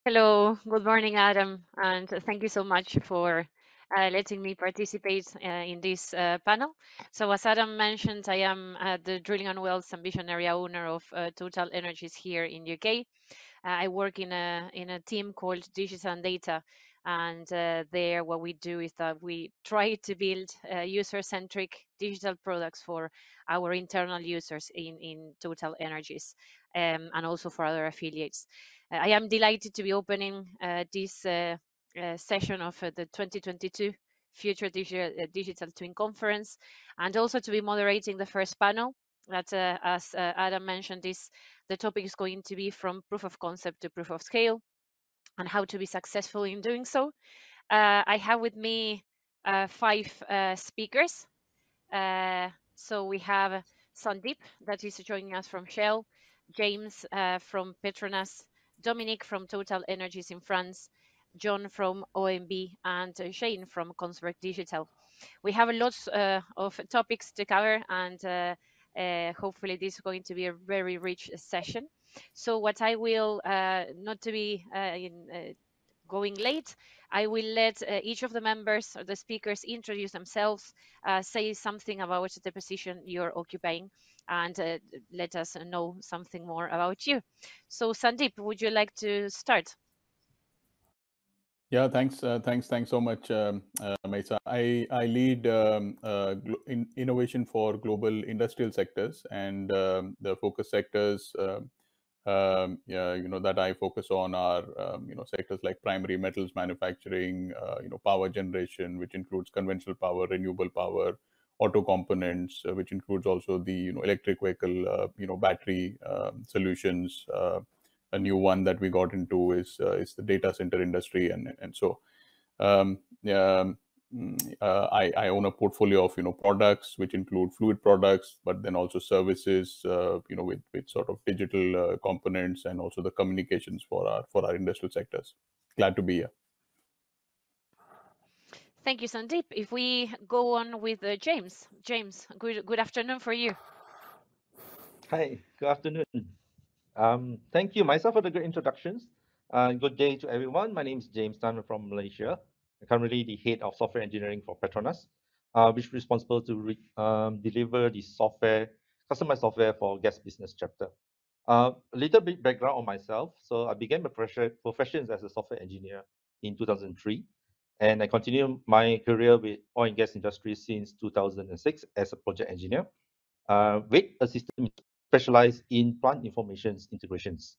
Hello, good morning, Adam, and thank you so much for letting me participate in this panel. So, as Adam mentioned, I am the Drilling and Wells and Vision Area owner of TotalEnergies here in UK. I work in a team called Digital and Data, and there what we do is that we try to build user-centric digital products for our internal users in TotalEnergies, and also for other affiliates. I am delighted to be opening this session of the 2022 Future Digital Twin Conference, and also to be moderating the first panel that, as Adam mentioned, is the topic is going to be from proof of concept to proof of scale and how to be successful in doing so. I have with me five speakers. So we have Sundeep, that is joining us from Shell, James from Petronas, Dominique from TotalEnergies in France, John from OMB, and Shane from Kongsberg Digital. We have lots of topics to cover, and hopefully this is going to be a very rich session. So what I will, not to be going late, I will let each of the members or the speakers introduce themselves, say something about the position you're occupying, and let us know something more about you. So Sandeep, would you like to start? Yeah, thanks so much, Maisa. I lead innovation for global industrial sectors, and the focus sectors, yeah, that I focus on are sectors like primary metals manufacturing, power generation, which includes conventional power, renewable power, auto components, which includes also the electric vehicle, battery solutions. A new one that we got into is the data center industry, and so yeah, I own a portfolio of products which include fluid products, but then also services, with sort of digital components, and also the communications for our industrial sectors. Glad to be here. Thank you, Sandeep. If we go on with James. James, good afternoon for you. Hi, good afternoon. Thank you, Maisa, for the great introductions. Good day to everyone. My name is James Tan from Malaysia. I'm currently the head of software engineering for PETRONAS, which is responsible to deliver the customized software for gas business chapter. A little bit background on myself. So I began my professions as a software engineer in 2003, and I continued my career with oil and gas industry since 2006 as a project engineer, with a system specialized in plant information integrations.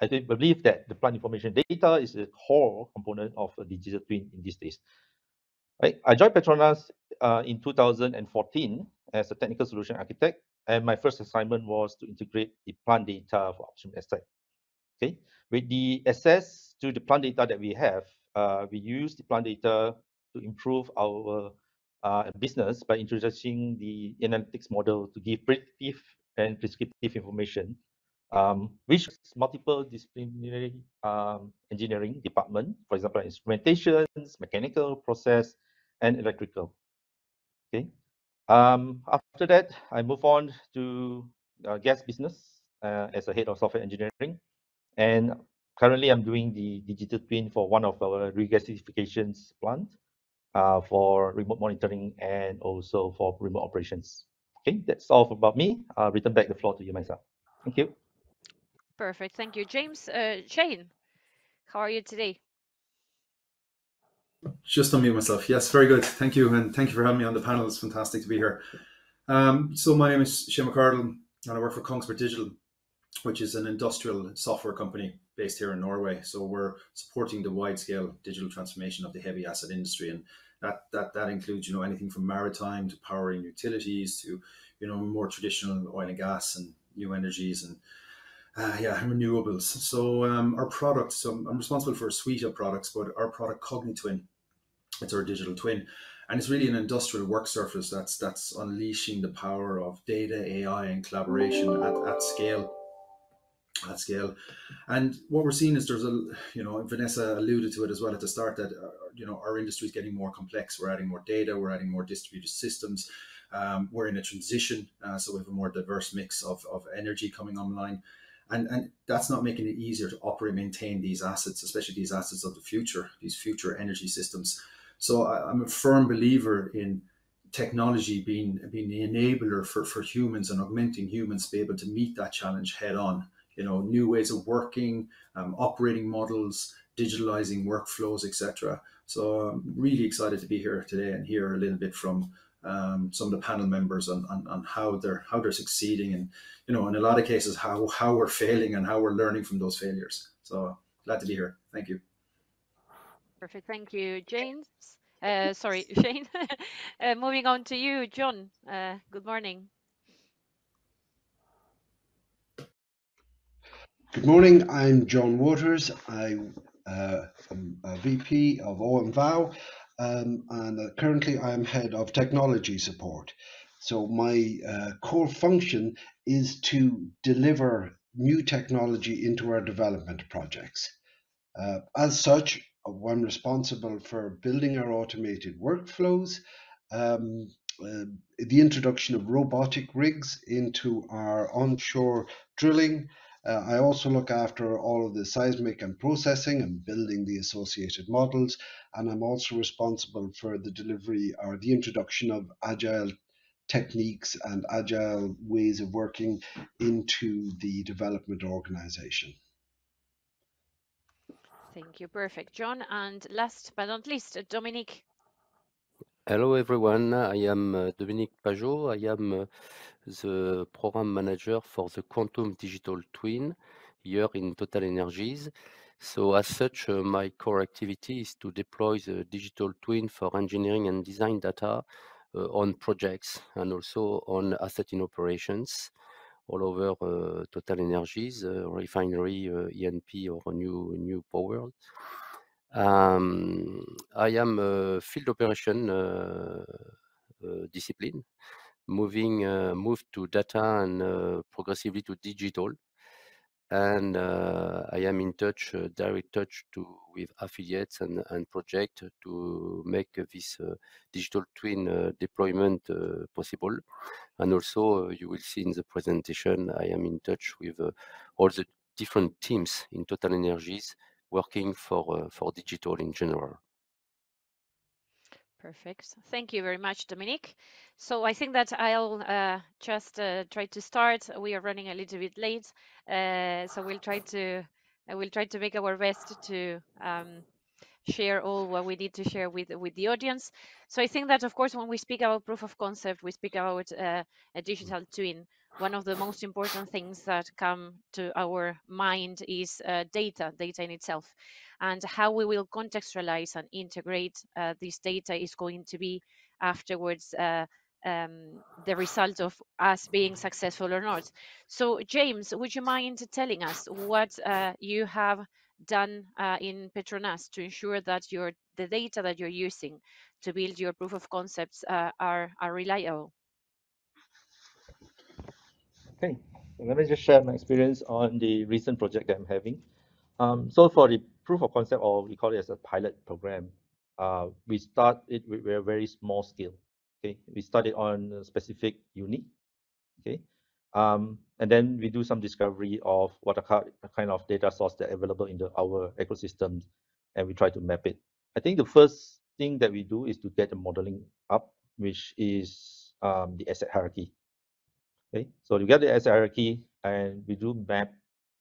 I believe that the plant information data is a core component of a digital twin in these days. Right? I joined Petronas in 2014 as a technical solution architect, and my first assignment was to integrate the plant data for upstream asset. Okay, with the access to the plant data that we have, we use the plant data to improve our business by introducing the analytics model to give predictive and prescriptive information, which is multiple disciplinary engineering department, for example, instrumentations, mechanical, process, and electrical. Okay. After that, I move on to gas business as a head of software engineering, and currently I'm doing the digital twin for one of our regasifications plant for remote monitoring and also for remote operations. Okay, that's all about me. I'll return back the floor to you, Maisa. Thank you. Perfect. Thank you, James. Shane, how are you today? Just unmute myself. Yes, very good. Thank you, and thank you for having me on the panel. It's fantastic to be here. So my name is McArdle, and I work for Kongsberg Digital, which is an industrial software company based here in Norway. So we're supporting the wide-scale digital transformation of the heavy asset industry, and that includes anything from maritime to power and utilities to more traditional oil and gas and new energies and renewables. So our product, so I'm responsible for a suite of products, but our product CogniTwin, it's our digital twin, and it's really an industrial work surface that's unleashing the power of data, AI, and collaboration at scale. And what we're seeing is there's Vanessa alluded to it as well at the start, that our industry is getting more complex. We're adding more data, we're adding more distributed systems. We're in a transition, so we have a more diverse mix of energy coming online. And that's not making it easier to operate, maintain these assets, especially these assets of the future, these future energy systems. So I'm a firm believer in technology being the enabler for humans and augmenting humans to be able to meet that challenge head on. New ways of working, operating models, digitalizing workflows, etc. So I'm really excited to be here today and hear a little bit from some of the panel members on how they're succeeding, and in a lot of cases how we're failing and how we're learning from those failures. So glad to be here. Thank you. Perfect. Thank you, James. Sorry, Shane. Moving on to you, John. Good morning. Good morning. I'm John Waters. I am a VP of OMVOW, and currently I'm head of technology support. So my core function is to deliver new technology into our development projects. As such, I'm responsible for building our automated workflows, um, the introduction of robotic rigs into our onshore drilling. I also look after all of the seismic and processing and building the associated models. And I'm also responsible for the delivery or the introduction of agile techniques and agile ways of working into the development organization. Thank you. Perfect, John. And last but not least, Dominique. Hello everyone, I am Dominique Pageault. I am the program manager for the Quantum Digital Twin here in TotalEnergies. So as such, my core activity is to deploy the digital twin for engineering and design data on projects and also on asset in operations all over TotalEnergies, refinery, E&P or new power. I am a field operation discipline, moved to data and progressively to digital. And I am in touch, direct touch with affiliates and projects to make this digital twin deployment possible. And also, you will see in the presentation, I am in touch with all the different teams in TotalEnergies working for digital in general. Perfect. Thank you very much, Dominique. So I think that I'll just try to start. We are running a little bit late, so we'll try to make our best to share all what we need to share with the audience. So I think that, of course, when we speak about proof of concept, we speak about a digital twin. One of the most important things that come to our mind is data in itself, and how we will contextualize and integrate this data is going to be afterwards the result of us being successful or not. So James, would you mind telling us what you have done in PETRONAS to ensure that the data that you're using to build your proof of concepts are reliable? Okay, so let me just share my experience on the recent project that I'm having. So for the proof of concept, or we call it as a pilot program, we start it with a very small scale. Okay, we start it on a specific unit. Okay, and then we do some discovery of what a kind of data source that are available in our ecosystems, and we try to map it. I think the first thing that we do is to get the modeling up, which is the asset hierarchy. Okay, so you get the asset hierarchy, and we do map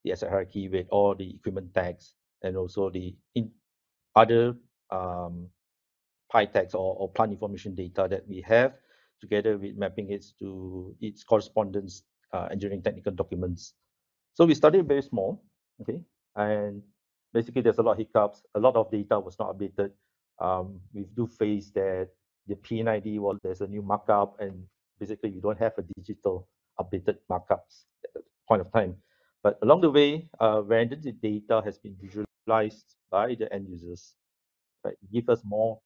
the asset hierarchy with all the equipment tags and also the other PI tags or plant information data that we have, together with mapping it to its correspondence engineering technical documents. So we started very small, okay, and basically there's a lot of hiccups. A lot of data was not updated. We do face that the PNID, well, there's a new markup, and basically we don't have a digital updated markups at that point of time. But along the way, when the data has been visualized by the end users, right, give us more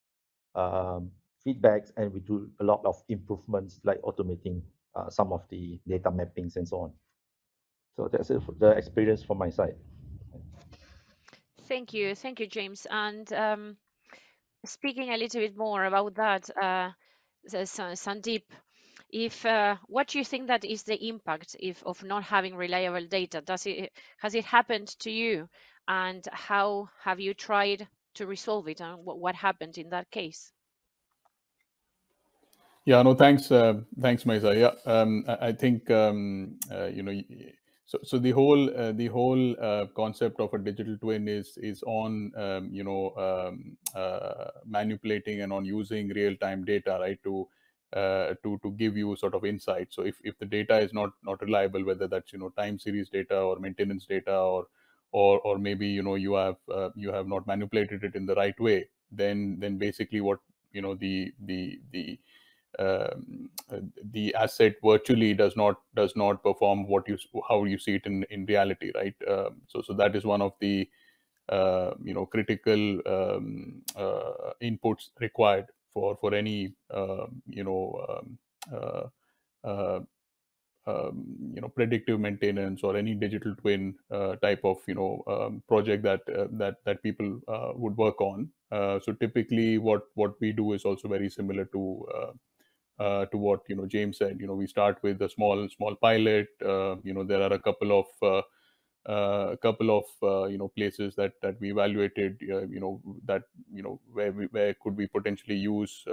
feedbacks, and we do a lot of improvements like automating some of the data mappings and so on. So that's it for the experience from my side. Thank you, James. And speaking a little bit more about that, Sundeep, if what do you think that is the impact of not having reliable data? Has it happened to you, and how have you tried to resolve it, and what happened in that case? Yeah, no, thanks, Maisa. Yeah, I think so the whole concept of a digital twin is on manipulating and on using real time data, right, to give you sort of insight. So if the data is not reliable, whether that's time series data or maintenance data, or maybe you have not manipulated it in the right way, then basically what the asset virtually does not perform how you see it in reality, right? So that is one of the critical inputs required for any uh, uh, predictive maintenance or any digital twin type of project that people would work on. So typically what we do is also very similar to what James said. We start with a small pilot. There are a couple of places that we evaluated, that where could we potentially use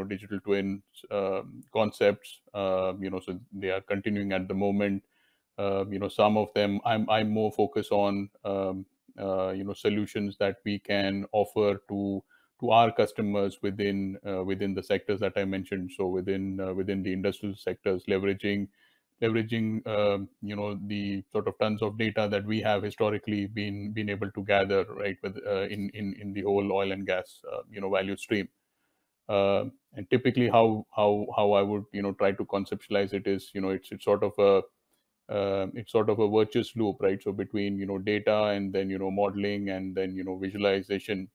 digital twins concepts. So they are continuing at the moment. Some of them I'm more focused on solutions that we can offer to our customers within the sectors that I mentioned. So within the industrial sectors, leveraging the sort of tons of data that we have historically been able to gather, right, with in the whole oil and gas value stream. And typically how I would try to conceptualize it is, it's sort of a virtuous loop, right? So between data and then modeling and then visualization,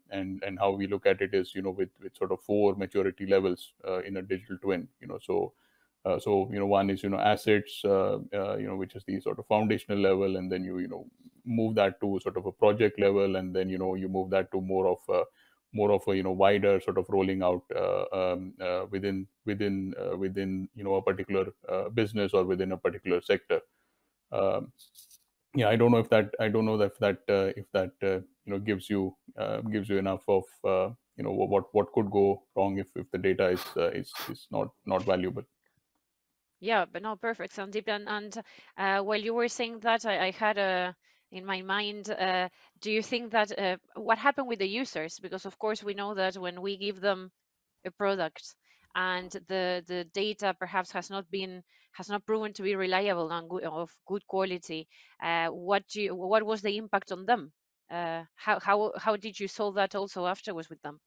and how we look at it is with sort of 4 maturity levels in a digital twin. So one is assets, which is the sort of foundational level, and then you move that to sort of a project level, and then you move that to more of a wider sort of rolling out within a particular business or within a particular sector. Yeah, I don't know if that gives you enough of what could go wrong if the data is not valuable. Yeah, but no, perfect, Sandeep. And while you were saying that, I had in my mind, do you think that what happened with the users? Because of course we know that when we give them a product and the data perhaps has not proven to be reliable and of good quality, what was the impact on them? How did you solve that also afterwards with them?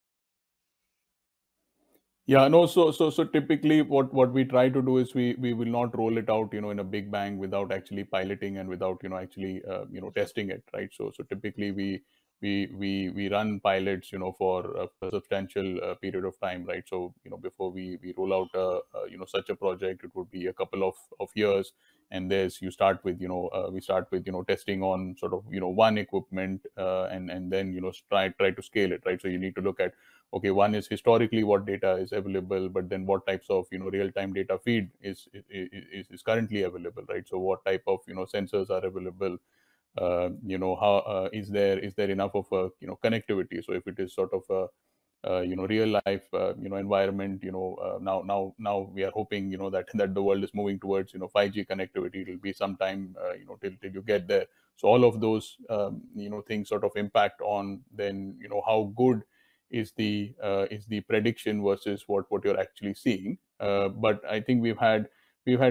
Yeah, no, so typically what we try to do is we will not roll it out, in a big bang without actually piloting and without, actually, testing it, right? So typically we run pilots, for a substantial period of time, right? So, before we roll out, such a project, it would be a couple of years. And we start with, testing on sort of, one equipment, and then, try to scale it, right? So you need to look at, okay, one is historically what data is available, but then what types of real-time data feed is currently available, right? So what type of sensors are available? How is there enough of a connectivity? So if it is sort of a real life environment, now we are hoping that the world is moving towards 5G connectivity. It'll be some time till you get there. So all of those things sort of impact on then how good is the prediction versus what you're actually seeing. But I think we've had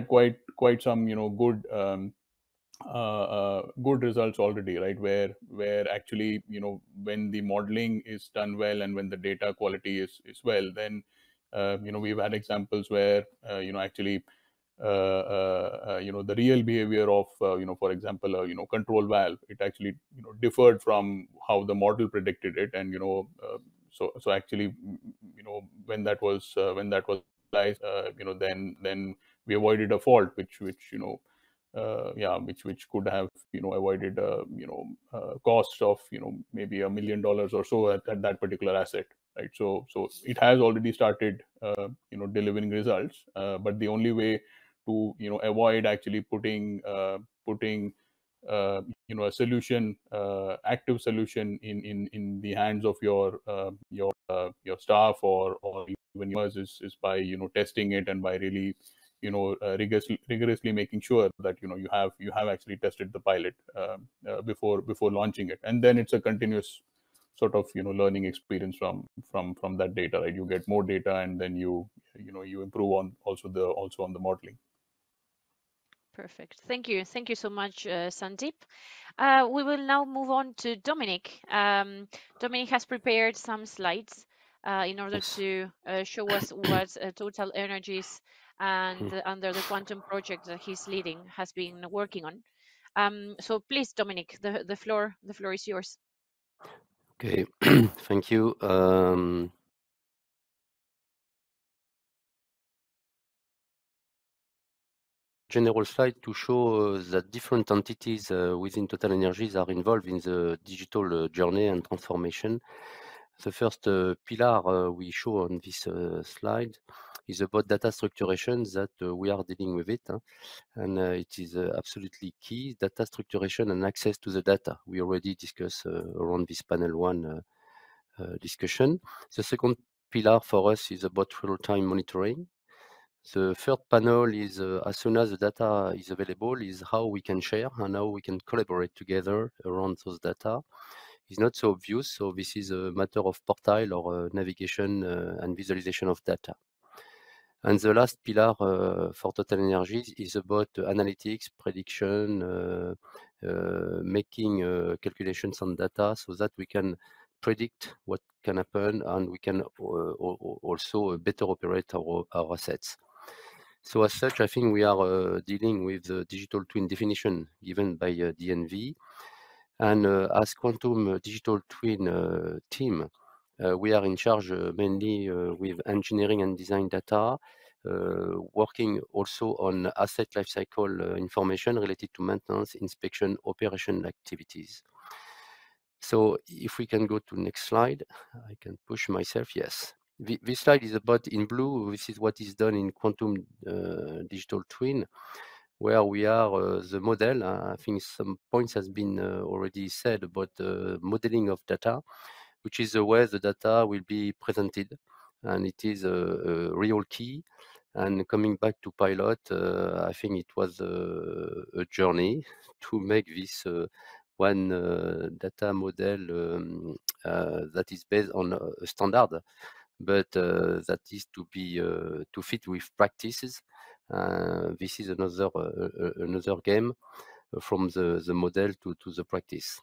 quite some good good results already, right? Where actually when the modeling is done well and when the data quality is well, then we've had examples where actually the real behavior of for example control valve, it actually differed from how the model predicted it. And so actually when that was realized, then we avoided a fault which which could have avoided cost of maybe $1 million or so at that particular asset, right? So it has already started, delivering results. But the only way to avoid actually putting a solution, active solution in the hands of your staff or even yours is by testing it, and by really rigorously making sure that you have actually tested the pilot before launching it. And then it's a continuous sort of learning experience from that data, right? You get more data, and then you improve on on the modeling. Perfect. Thank you so much, Sundeep. We will now move on to Dominique. Dominique has prepared some slides in order to show us what TotalEnergies and under the quantum project that he's leading has been working on. So please, Dominique, the floor is yours. Okay, thank you. General slide to show that different entities within TotalEnergies are involved in the digital journey and transformation. The first pillar we show on this slide is about data structuration, that we are dealing with it, and it is absolutely key, data structuration and access to the data. We already discussed around this panel one discussion. The second pillar for us is about real-time monitoring. The third panel is, as soon as the data is available, is how we can share and how we can collaborate together around those data. It's not so obvious, so this is a matter of portal or navigation and visualization of data. And the last pillar for TotalEnergies is about analytics, prediction, making calculations on data so that we can predict what can happen, and we can also better operate our assets. So as such, I think we are dealing with the digital twin definition given by DNV. And as quantum digital twin team, we are in charge mainly with engineering and design data, working also on asset lifecycle information related to maintenance, inspection, operation activities. So if we can go to next slide, I can push myself, yes. This slide is about, in blue, this is what is done in quantum digital twin, where we are the model. I think some points has been already said about the modeling of data, which is the way the data will be presented, and it is a real key. And coming back to pilot, I think it was a journey to make this one data model that is based on a standard, but that is to be to fit with practices. This is another game from the model to the practice.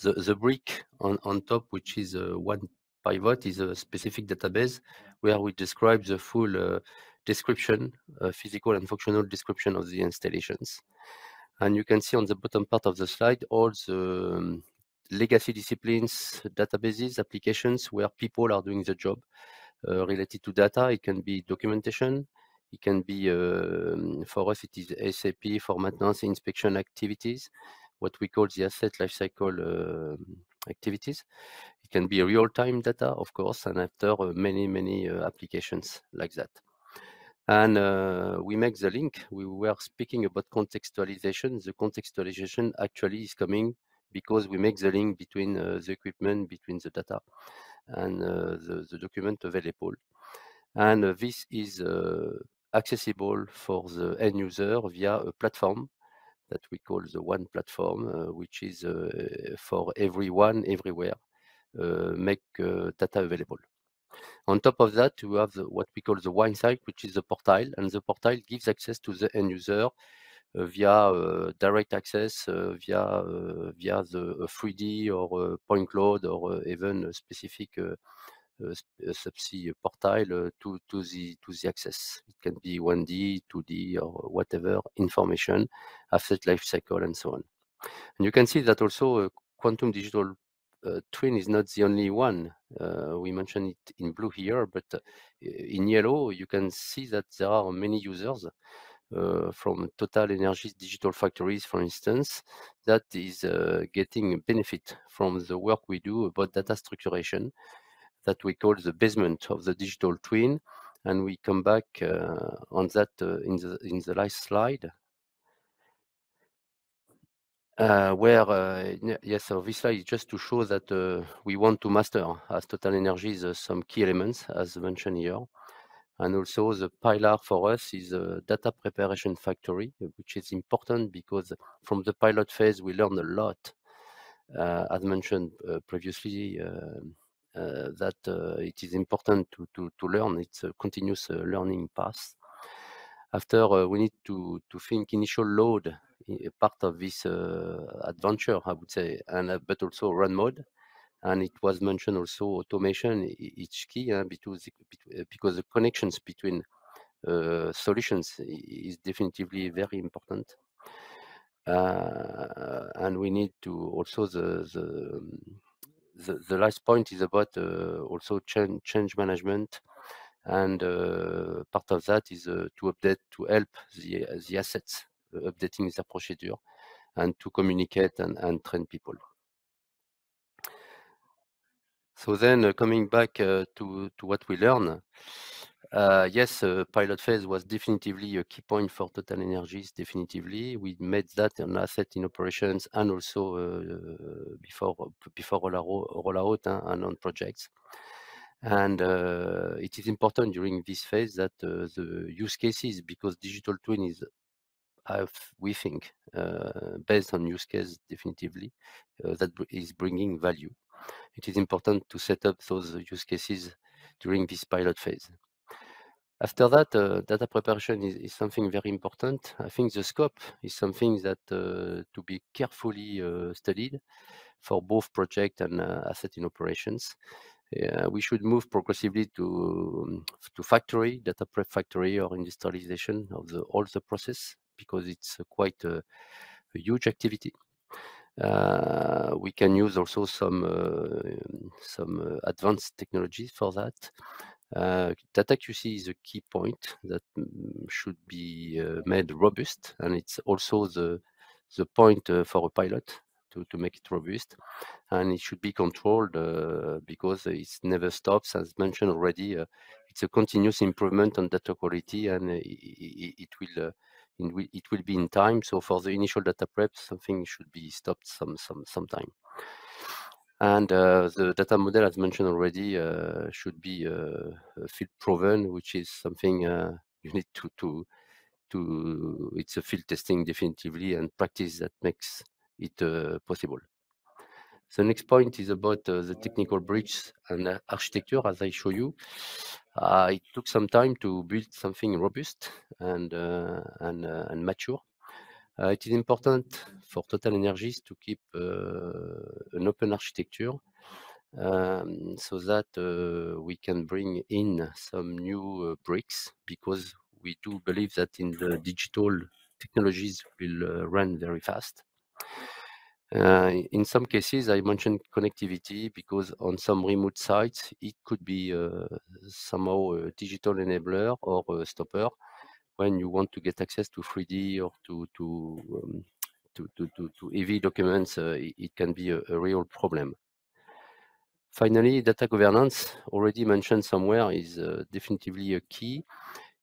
The brick on top, which is one pivot, is a specific database where we describe the full description, physical and functional description of the installations. And you can see on the bottom part of the slide all the legacy disciplines, databases, applications where people are doing the job related to data. It can be documentation. It can be, for us, it is SAP for maintenance inspection activities, what we call the asset lifecycle activities. It can be real-time data, of course, and after many applications like that. And we make the link. We were speaking about contextualization. The contextualization actually is coming because we make the link between the equipment, between the data, and the document available. And this is accessible for the end user via a platform that we call the One Platform, which is for everyone, everywhere, make data available. On top of that, we have what we call the wine site, which is the portal, and the portal gives access to the end user via direct access, via the 3D or point cloud, or even a specific subsea portal to the access. It can be 1D, 2D, or whatever information, asset life cycle, and so on. And you can see that also quantum digital twin is not the only one. We mentioned it in blue here, but in yellow, you can see that there are many users from TotalEnergies digital factories, for instance, that is getting benefit from the work we do about data structuration. that we call the basement of the digital twin, and we come back on that in the last slide. Yes, so this slide is just to show that we want to master as TotalEnergies some key elements as mentioned here. And also the pillar for us is a data preparation factory, which is important because from the pilot phase we learn a lot. As mentioned previously, that it is important to learn. It's a continuous learning path. After we need to think initial load, part of this adventure, I would say, and but also run mode. And it was mentioned also automation is key because the connections between solutions is definitively very important. And we need to also the last point is about also change management, and part of that is to update, to help the assets updating their procedure and to communicate and train people. So then coming back to what we learn, yes, pilot phase was definitively a key point for TotalEnergies. Definitively, we made that an asset in operations and also before rollout and on projects. And it is important during this phase that the use cases, because digital twin is, we think, based on use case definitively, that is bringing value. It is important to set up those use cases during this pilot phase. After that, data preparation is something very important. I think the scope is something that to be carefully studied for both project and asset in operations. We should move progressively to factory, data prep factory, or industrialization of all the process, because it's quite a huge activity. We can use also some advanced technologies for that. Data QC is a key point that should be made robust, and it's also the point for a pilot to make it robust, and it should be controlled because it never stops. As mentioned already, it's a continuous improvement on data quality, and it will be in time. So for the initial data prep, something should be stopped sometime. And the data model, as mentioned already, should be field proven, which is something you need to it's a field testing definitively and practice that makes it possible. The next point is about the technical bridge and architecture, as I show you. It took some time to build something robust and mature. It is important for TotalEnergies to keep an open architecture so that we can bring in some new bricks, because we do believe that in the digital technologies will run very fast. In some cases, I mentioned connectivity because on some remote sites, it could be somehow a digital enabler or a stopper when you want to get access to 3D or to EV documents. It can be a real problem. Finally, data governance, already mentioned somewhere, is definitively a key.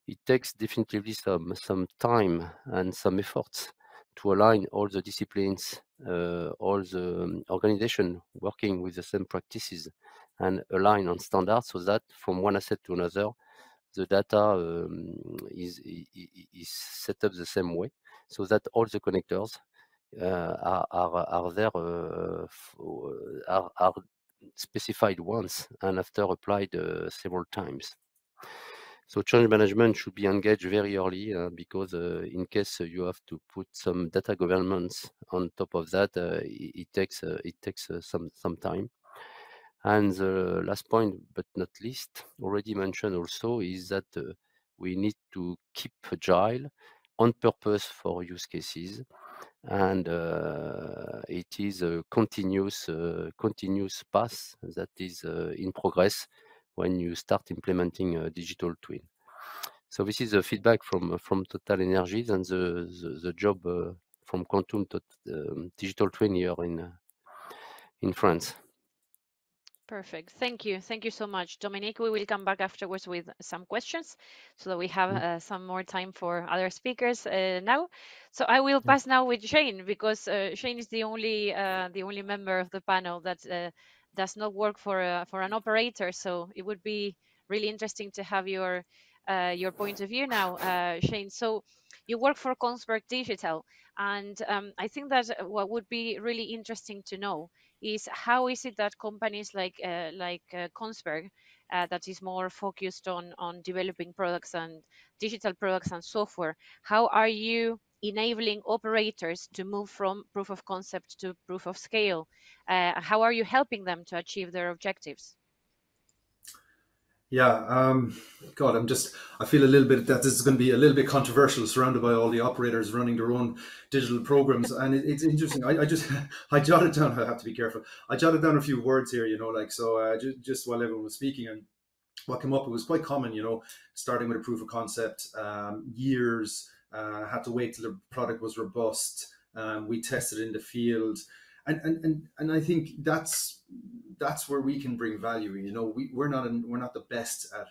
It takes definitively some time and some efforts to align all the disciplines, all the organization working with the same practices, and align on standards so that from one asset to another, the data is set up the same way, so that all the connectors are there, are specified once and after applied several times. So change management should be engaged very early because in case you have to put some data governance on top of that, it takes some time. And the last point, but not least, already mentioned also, is that we need to keep agile on purpose for use cases, and it is a continuous path that is in progress when you start implementing a digital twin. So this is the feedback from TotalEnergies and the job from Quantum Digital Twin here in France. Perfect. Thank you. Thank you so much, Dominique. We will come back afterwards with some questions so that we have some more time for other speakers now. So I will pass now with Shane, because Shane is the only member of the panel that does not work for an operator. So it would be really interesting to have your point of view now, Shane. So you work for Kongsberg Digital, and I think that what would be really interesting to know is how is it that companies like Kongsberg, that is more focused on developing products and digital products and software, how are you enabling operators to move from proof of concept to proof of scale? How are you helping them to achieve their objectives? Yeah, God, I feel a little bit that this is going to be a little bit controversial, surrounded by all the operators running their own digital programs. And it's interesting. I jotted down, I have to be careful. I jotted down a few words here, just while everyone was speaking, and what came up, it was quite common, starting with a proof of concept, years, had to wait till the product was robust. We tested in the field. And I think that's where we can bring value. We're not the best at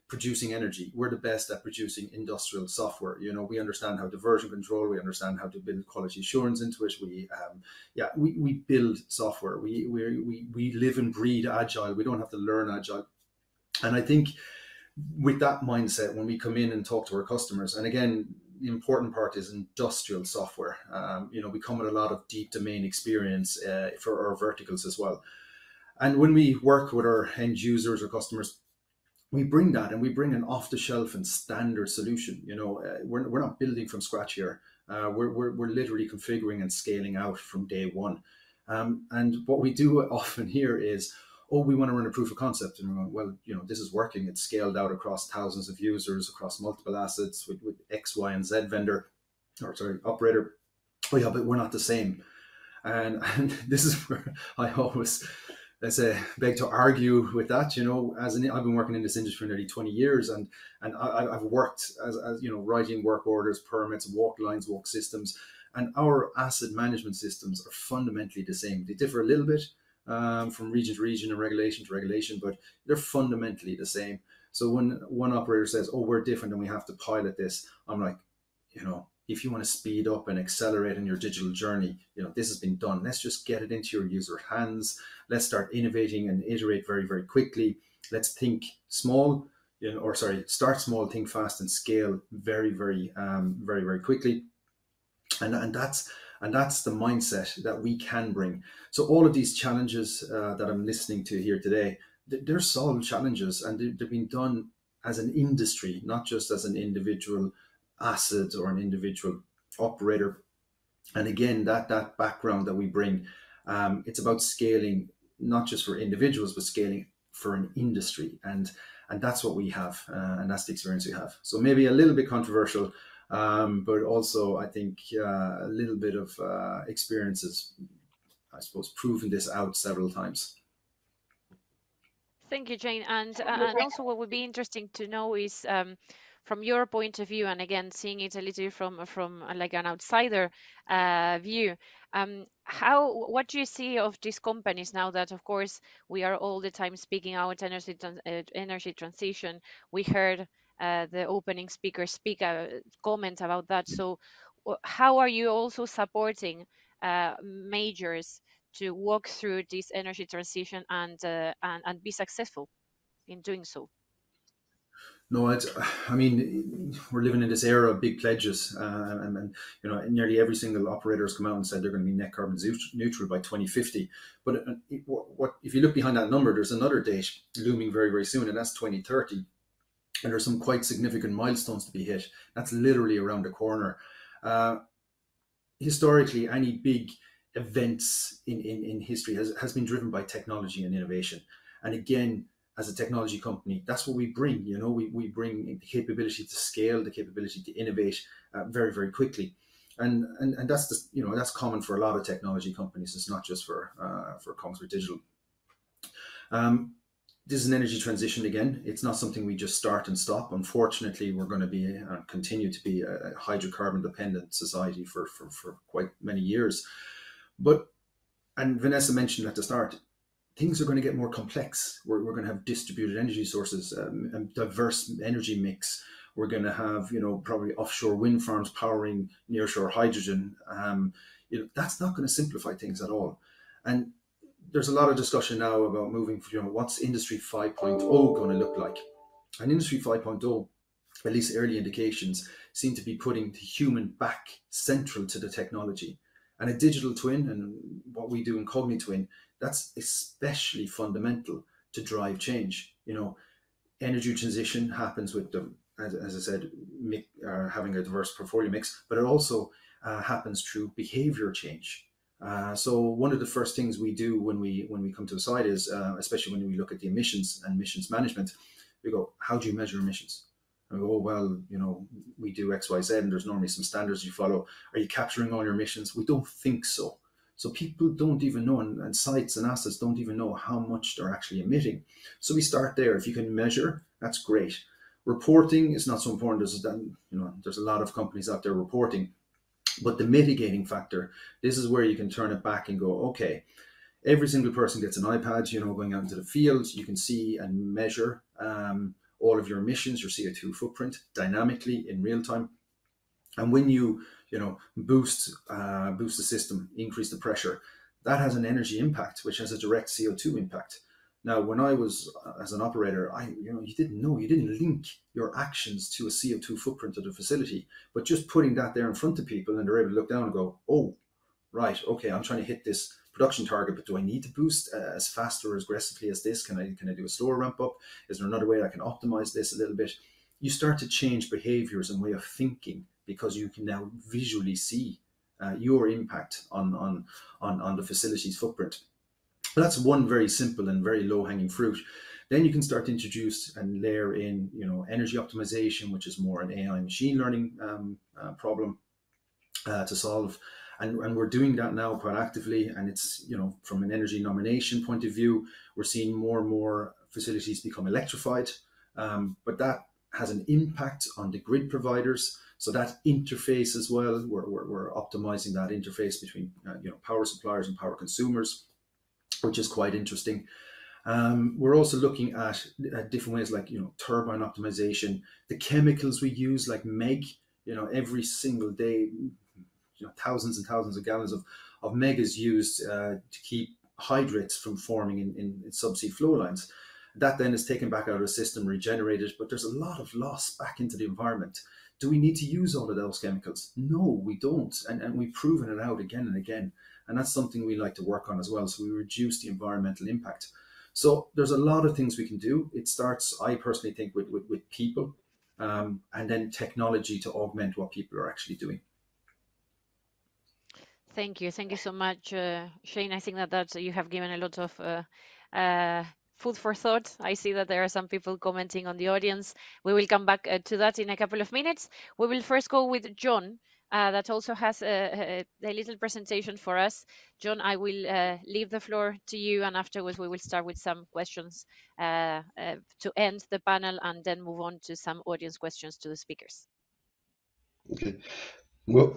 producing energy. We're the best at producing industrial software. We understand how to version control. We understand how to build quality assurance into it. We build software. We live and breathe agile. We don't have to learn agile. And I think with that mindset, when we come in and talk to our customers, and again, the important part is industrial software. We come with a lot of deep domain experience for our verticals as well. And when we work with our end users or customers, we bring that, and we bring an off-the-shelf and standard solution. We're not building from scratch here. We're literally configuring and scaling out from day one. And what we do often here is, we want to run a proof of concept. And we're going, well, this is working. It's scaled out across thousands of users, across multiple assets with X, Y, and Z operator. Oh yeah, but we're not the same. And this is where I always, beg to argue with that. I've been working in this industry for nearly 20 years, and I've worked as writing work orders, permits, walk lines, walk systems, and our asset management systems are fundamentally the same. They differ a little bit from region to region and regulation to regulation, but they're fundamentally the same. So when one operator says, we're different and we have to pilot this, I'm like, if you want to speed up and accelerate in your digital journey, this has been done. Let's just get it into your user hands. Let's start innovating and iterate very, very quickly. Let's think small, start small, think fast, and scale very, very, very, very quickly. And that's the mindset that we can bring. So all of these challenges that I'm listening to here today, they're solved challenges, and they've been done as an industry, not just as an individual asset or an individual operator. And again, that background that we bring, it's about scaling, not just for individuals, but scaling for an industry. And that's what we have, and that's the experience we have. So maybe a little bit controversial, but also I think a little bit of experiences, I suppose, proven this out several times. Thank you, Jane. And also what would be interesting to know is from your point of view, and again, seeing it a little from like an outsider view, what do you see of these companies now that, of course, we are all the time speaking out energy transition? We heard the opening speaker comment about that. So how are you also supporting majors to walk through this energy transition and be successful in doing so? No, we're living in this era of big pledges, and nearly every single operator has come out and said they're going to be net carbon neutral by 2050. But if you look behind that number, there's another date looming very, very soon, and that's 2030. And there's some quite significant milestones to be hit. That's literally around the corner. Historically, any big events in history has been driven by technology and innovation. And again, as a technology company, that's what we bring. We bring the capability to scale, the capability to innovate very, very quickly, and that's that's common for a lot of technology companies. It's not just for Kongsberg Digital. This is an energy transition again. It's not something we just start and stop. Unfortunately, we're going to be continue to be a hydrocarbon dependent society for quite many years. And Vanessa mentioned at the start, things are going to get more complex. We're going to have distributed energy sources, a diverse energy mix. We're going to have, probably offshore wind farms powering nearshore hydrogen. That's not going to simplify things at all. And there's a lot of discussion now about moving, what's Industry 5.0 going to look like? And Industry 5.0, at least early indications, seem to be putting the human back central to the technology. And a digital twin, and what we do in CogniTwin, that's especially fundamental to drive change. Energy transition happens with them, as I said, having a diverse portfolio mix, but it also happens through behavior change. So one of the first things we do when we come to a site is, especially when we look at the emissions and emissions management, we go, how do you measure emissions? And we go, oh, well, we do X, Y, Z, and there's normally some standards you follow. Are you capturing all your emissions? We don't think so. So people don't even know, and sites and assets don't even know how much they're actually emitting. So we start there. If you can measure, that's great. Reporting is not so important. There's a lot of companies out there reporting, but the mitigating factor, this is where you can turn it back and go, okay, every single person gets an iPad, going out into the field. You can see and measure all of your emissions, your CO2 footprint dynamically in real time. And when you boost the system, increase the pressure, that has an energy impact, which has a direct CO2 impact. Now, when I was as an operator, you didn't link your actions to a CO2 footprint of the facility, but just putting that there in front of people, and they're able to look down and go, oh, right, okay, I'm trying to hit this production target, but do I need to boost as fast or as aggressively as this? Can I do a slower ramp up? Is there another way I can optimize this a little bit? You start to change behaviors and way of thinking, because you can now visually see your impact on the facility's footprint. That's one very simple and very low-hanging fruit. Then you can start to introduce and layer in, energy optimization, which is more an AI machine learning problem to solve. And we're doing that now quite actively. And it's, from an energy nomination point of view, we're seeing more and more facilities become electrified. But that has an impact on the grid providers. So that interface as well, we're optimizing that interface between power suppliers and power consumers, which is quite interesting. We're also looking at different ways like turbine optimization, the chemicals we use like MEG. Every single day, thousands and thousands of gallons of MEG is used to keep hydrates from forming in subsea flow lines. That then is taken back out of the system, regenerated, but there's a lot of loss back into the environment. Do we need to use all of those chemicals? No, we don't. And we've proven it out again and again. And that's something we like to work on as well. So we reduce the environmental impact. So there's a lot of things we can do. It starts, I personally think, with people and then technology to augment what people are actually doing. Thank you so much, Shane. I think that you have given a lot of food for thought. I see that there are some people commenting on the audience. We will come back to that in a couple of minutes. We will first go with John, that also has a little presentation for us. John, I will leave the floor to you, and afterwards we will start with some questions to end the panel, and then move on to some audience questions to the speakers. Okay. Well,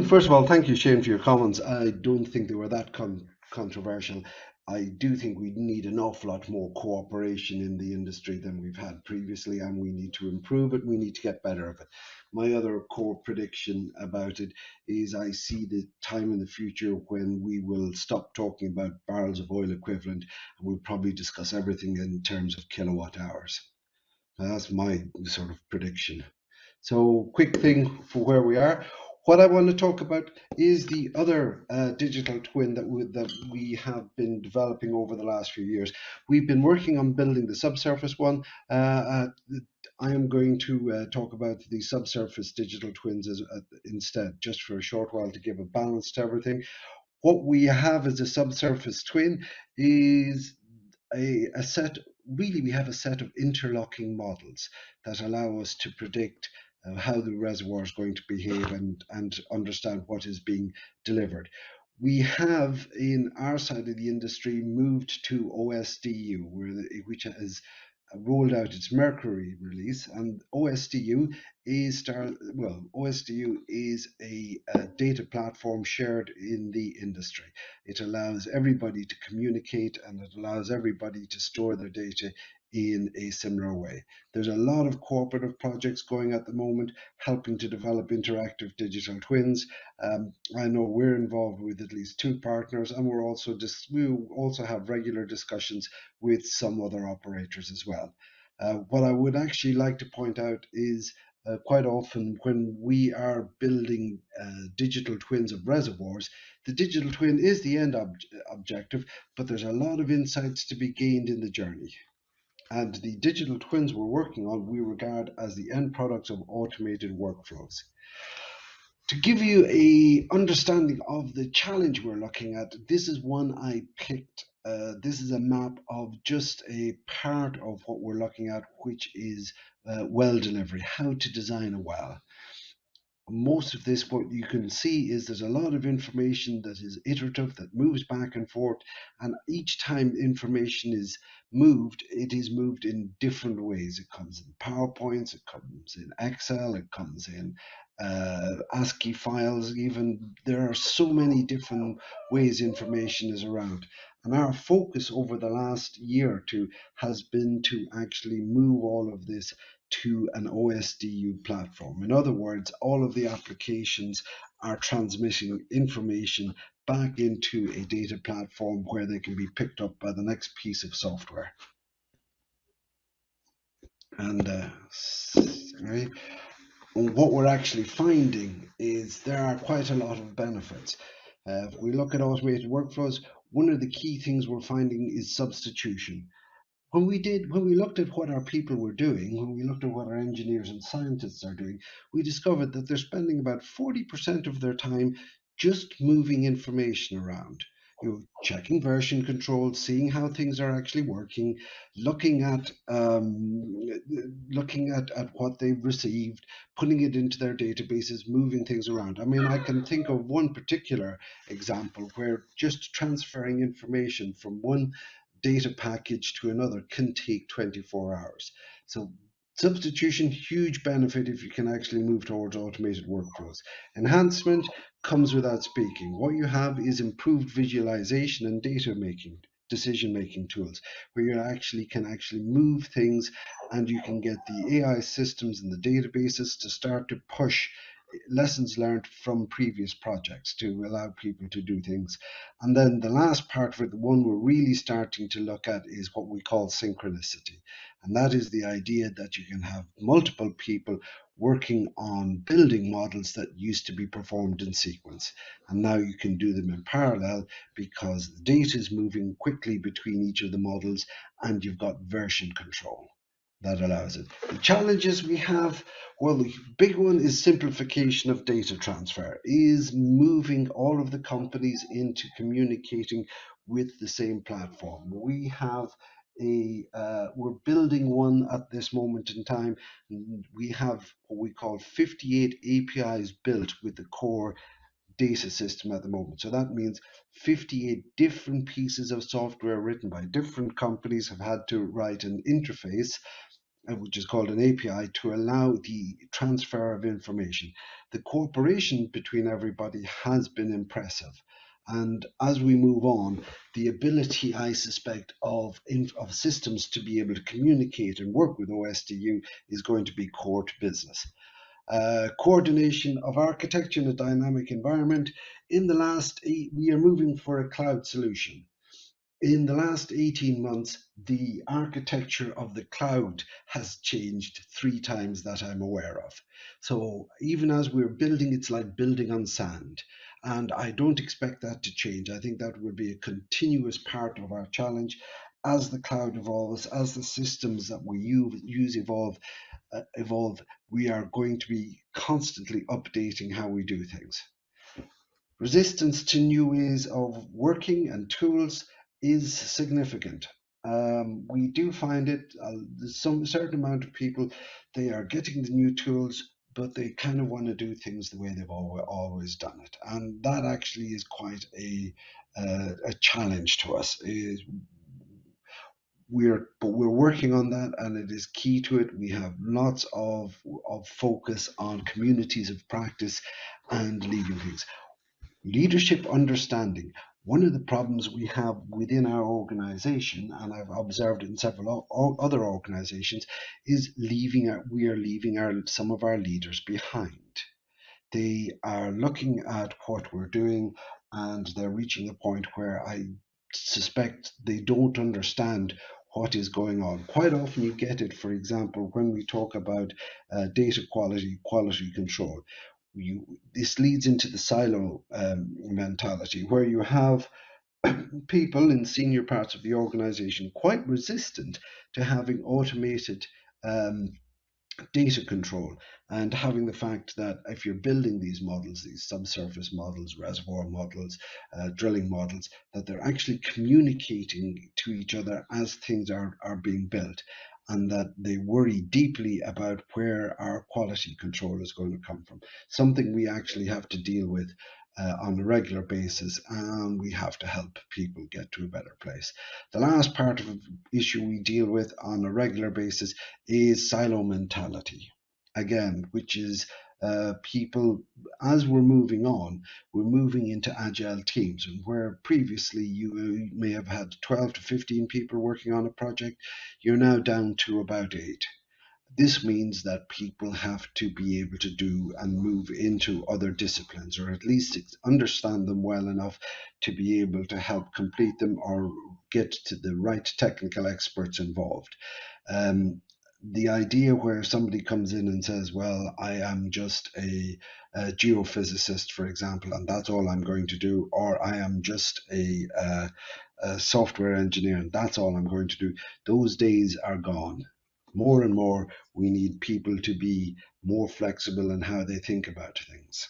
first of all, thank you, Shane, for your comments. I don't think they were that controversial. I do think we need an awful lot more cooperation in the industry than we've had previously, and we need to improve it. We need to get better at it. My other core prediction about it is I see the time in the future when we will stop talking about barrels of oil equivalent, and we'll probably discuss everything in terms of kilowatt hours. Now, that's my sort of prediction. So, quick thing for where we are. What I want to talk about is the other digital twin that we have been developing over the last few years. We've been working on building the subsurface one. I am going to talk about the subsurface digital twins instead, just for a short while to give a balance to everything. What we have as a subsurface twin is a set. Really, we have a set of interlocking models that allow us to predict how the reservoir is going to behave and understand what is being delivered. We have, in our side of the industry, moved to OSDU, which has rolled out its Mercury release, and OSDU OSDU is a data platform shared in the industry. It allows everybody to communicate, and it allows everybody to store their data in a similar way. There's a lot of cooperative projects going at the moment, helping to develop interactive digital twins. I know we're involved with at least 2 partners, and we also have regular discussions with some other operators as well. What I would actually like to point out is quite often when we are building digital twins of reservoirs, the digital twin is the end objective, but there's a lot of insights to be gained in the journey. And the digital twins we're working on, we regard as the end products of automated workflows. To give you a understanding of the challenge we're looking at, this is one I picked. This is a map of just a part of what we're looking at, which is well delivery, how to design a well. Most of this, what you can see is there's a lot of information that is iterative, that moves back and forth, and each time information is moved, it is moved in different ways. It comes in PowerPoints, it comes in Excel, it comes in ASCII files even. There are so many different ways information is around. And our focus over the last year or two has been to actually move all of this to an OSDU platform. In other words, all of the applications are transmitting information back into a data platform where they can be picked up by the next piece of software. And what we're actually finding is there are quite a lot of benefits. If we look at automated workflows, one of the key things we're finding is substitution. When we looked at what our people were doing, when we looked at what our engineers and scientists are doing, we discovered that they're spending about 40% of their time just moving information around. Checking version control, seeing how things are actually working, looking at what they've received, putting it into their databases, moving things around. I mean, I can think of one particular example where just transferring information from one data package to another can take 24 hours. So substitution, huge benefit if you can actually move towards automated workflows. Enhancement comes without speaking. What you have is improved visualization and decision-making tools, where you can move things, and you can get the AI systems and the databases to start to push lessons learned from previous projects to allow people to do things. And then the last part of it, the one we're really starting to look at, is what we call synchronicity. And that is the idea that you can have multiple people working on building models that used to be performed in sequence. And now you can do them in parallel because the data is moving quickly between each of the models, and you've got version control that allows it. The challenges we have, well, the big one is simplification of data transfer, is moving all of the companies into communicating with the same platform. We have we're building one at this moment in time. We have what we call 58 APIs built with the core data system at the moment. So that means 58 different pieces of software written by different companies have had to write an interface, which is called an API, to allow the transfer of information. The cooperation between everybody has been impressive. And as we move on, the ability, I suspect, of systems to be able to communicate and work with OSDU is going to be core to business. Coordination of architecture in a dynamic environment. We are moving for a cloud solution. In the last 18 months, the architecture of the cloud has changed 3 times that I'm aware of. So even as we're building, it's like building on sand. And I don't expect that to change. I think that will be a continuous part of our challenge as the cloud evolves, as the systems that we use evolve. We are going to be constantly updating how we do things. Resistance to new ways of working and tools is significant. We do find it, there's some certain amount of people, they are getting the new tools, but they kind of want to do things the way they've always done it. And that actually is quite a challenge to us. we're working on that, and it is key to it. We have lots of focus on communities of practice and leading things. Leadership understanding. One of the problems we have within our organization, and I've observed it in several other organizations, is we are leaving some of our leaders behind. They are looking at what we're doing, and they're reaching a point where I suspect they don't understand what is going on. Quite often you get it, for example, when we talk about data quality control. This leads into the silo mentality, where you have people in senior parts of the organization quite resistant to having automated um, data control, and having the fact that if you're building these models, these subsurface models, reservoir models, drilling models, that they're actually communicating to each other as things are being built, and that they worry deeply about where our quality control is going to come from. Something we actually have to deal with on a regular basis, and we have to help people get to a better place. The last part of the issue we deal with on a regular basis is silo mentality, again, which is people, as we're moving on, we're moving into agile teams, and where previously you may have had 12 to 15 people working on a project, you're now down to about 8. This means that people have to be able to do and move into other disciplines, or at least understand them well enough to be able to help complete them or get to the right technical experts involved. The idea where somebody comes in and says, well, I am just a geophysicist, for example, and that's all I'm going to do, or I am just a software engineer and that's all I'm going to do, those days are gone. More and more, we need people to be more flexible in how they think about things.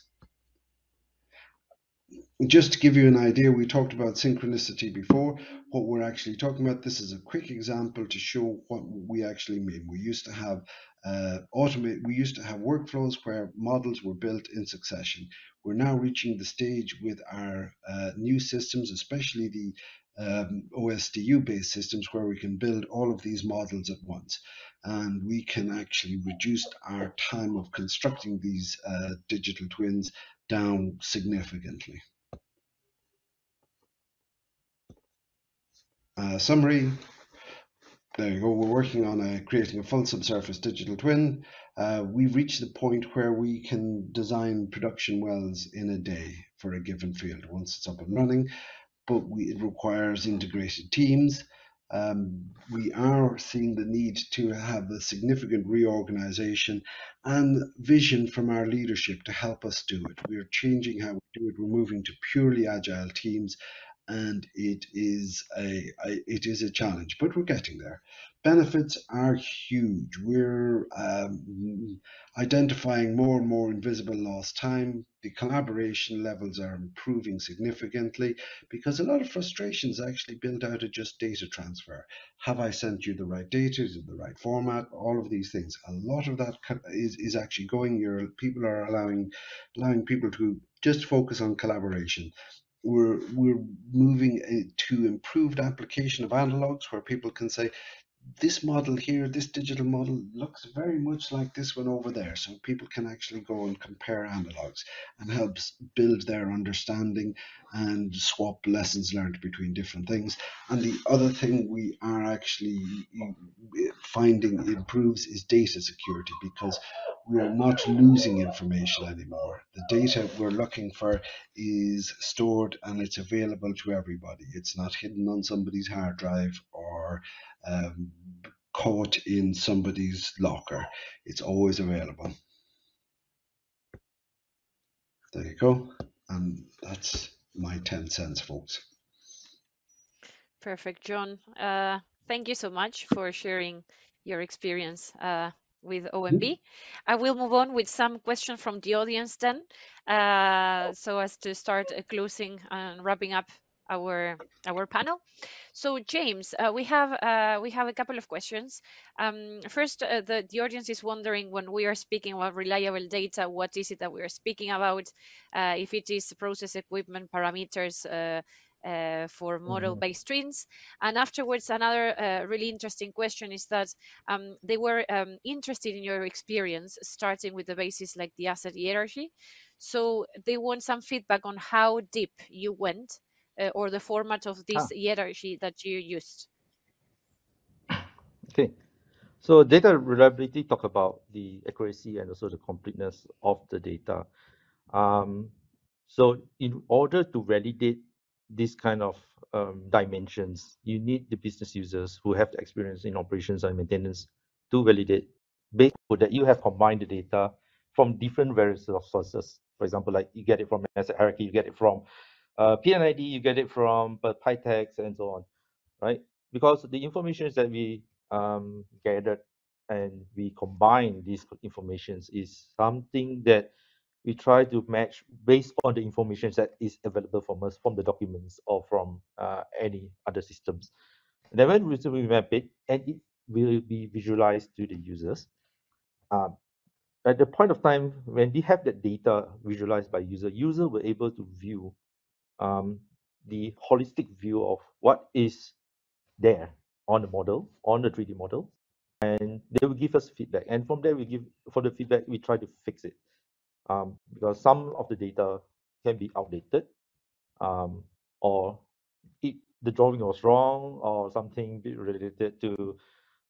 Just to give you an idea, we talked about synchronicity before. What we're actually talking about, this is a quick example to show what we actually mean. We used to have workflows where models were built in succession. We're now reaching the stage with our new systems, especially the OSDU-based systems, where we can build all of these models at once. And we can actually reduce our time of constructing these digital twins down significantly. Summary. There you go. We're working on creating a full subsurface digital twin. We've reached the point where we can design production wells in a day for a given field once it's up and running, but it requires integrated teams. We are seeing the need to have a significant reorganization and vision from our leadership to help us do it. We are changing how we do it. We're moving to purely agile teams, and it is a challenge, but we're getting there. Benefits are huge. We're identifying more and more invisible lost time. The collaboration levels are improving significantly because a lot of frustration is actually built out of just data transfer. Have I sent you the right data? Is it the right format? All of these things. A lot of that is actually going. People are allowing people to just focus on collaboration. We're moving to improved application of analogs, where people can say, this model here, this digital model looks very much like this one over there. So people can actually go and compare analogs and helps build their understanding and swap lessons learned between different things. And the other thing we are actually finding improves is data security, because we are not losing information anymore. The data we're looking for is stored and it's available to everybody. It's not hidden on somebody's hard drive or caught in somebody's locker. It's always available. There you go. And that's my 10 cents, folks. Perfect, John. Thank you so much for sharing your experience with OMV. I will move on with some questions from the audience then, so as to start closing and wrapping up our panel. So James, we have a couple of questions. First, the audience is wondering, when we are speaking about reliable data, what is it that we are speaking about? If it is process equipment parameters, for model-based twins. And afterwards, another really interesting question is that they were interested in your experience, starting with the basis like the asset hierarchy. So they want some feedback on how deep you went or the format of this hierarchy that you used. Okay. So data reliability talk about the accuracy and also the completeness of the data. So in order to validate this kind of dimensions, you need the business users who have the experience in operations and maintenance to validate based on that you have combined the data from different various of sources. For example, like you get it from asset hierarchy, you get it from PNID, you get it from PyText and so on, right? Because the information that we gathered and we combine these informations is something that we try to match based on the information that is available from us from the documents or from any other systems. And then when we map it, and it will be visualized to the users. At the point of time when we have that data visualized by user will able to view the holistic view of what is there on the model, on the 3D model, and they will give us feedback. And from there, we give for the feedback, we try to fix it. Because some of the data can be outdated, or the drawing was wrong, or something related to,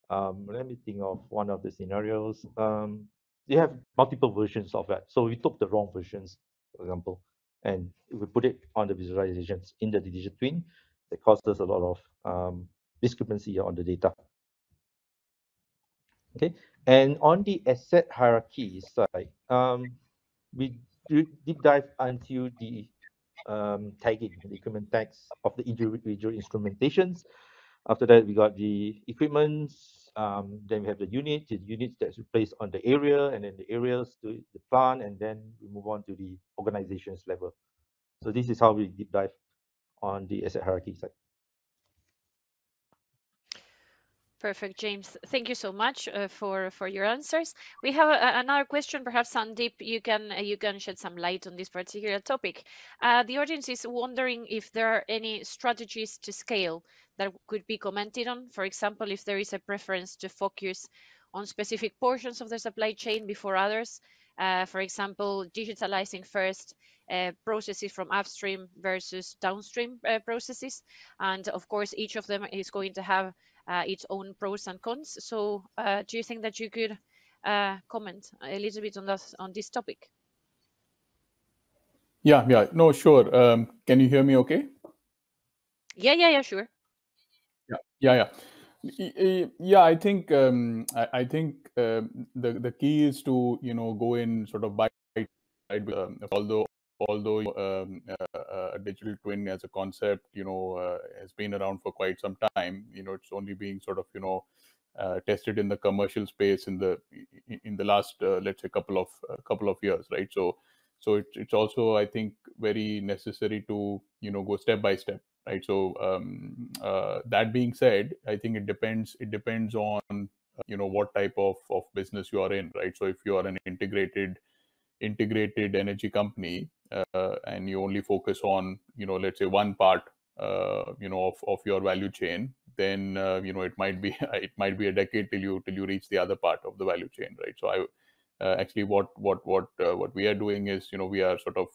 let me think of one of the scenarios. You have multiple versions of that. So we took the wrong versions, for example, and we put it on the visualizations in the digital twin. That caused us a lot of discrepancy on the data. Okay, and on the asset hierarchy side, we deep dive into the tagging, the equipment tags of the individual instrumentations. After that, we got the equipments. Then we have the units that's placed on the area, and then the areas to the plant, and then we move on to the organizations level. So this is how we deep dive on the asset hierarchy side. Perfect, James. Thank you so much for your answers. We have another question. Perhaps Sundeep, you can shed some light on this particular topic. The audience is wondering if there are any strategies to scale that could be commented on. For example, if there is a preference to focus on specific portions of the supply chain before others. For example, digitalizing first processes from upstream versus downstream processes, and of course, each of them is going to have its own pros and cons. So do you think that you could comment a little bit on this topic? Yeah, no, sure. Can you hear me okay? Yeah, sure. Yeah. I think the key is to go in sort of by although a digital twin as a concept has been around for quite some time. It's only being sort of tested in the commercial space in the last let's say couple of years, right? So it's also, I think, very necessary to go step by step, right? So that being said, I think it depends on what type of business you are in, right? So if you are an integrated energy company and you only focus on let's say one part of your value chain, then it might be a decade till you reach the other part of the value chain, right? So I actually what we are doing is we are sort of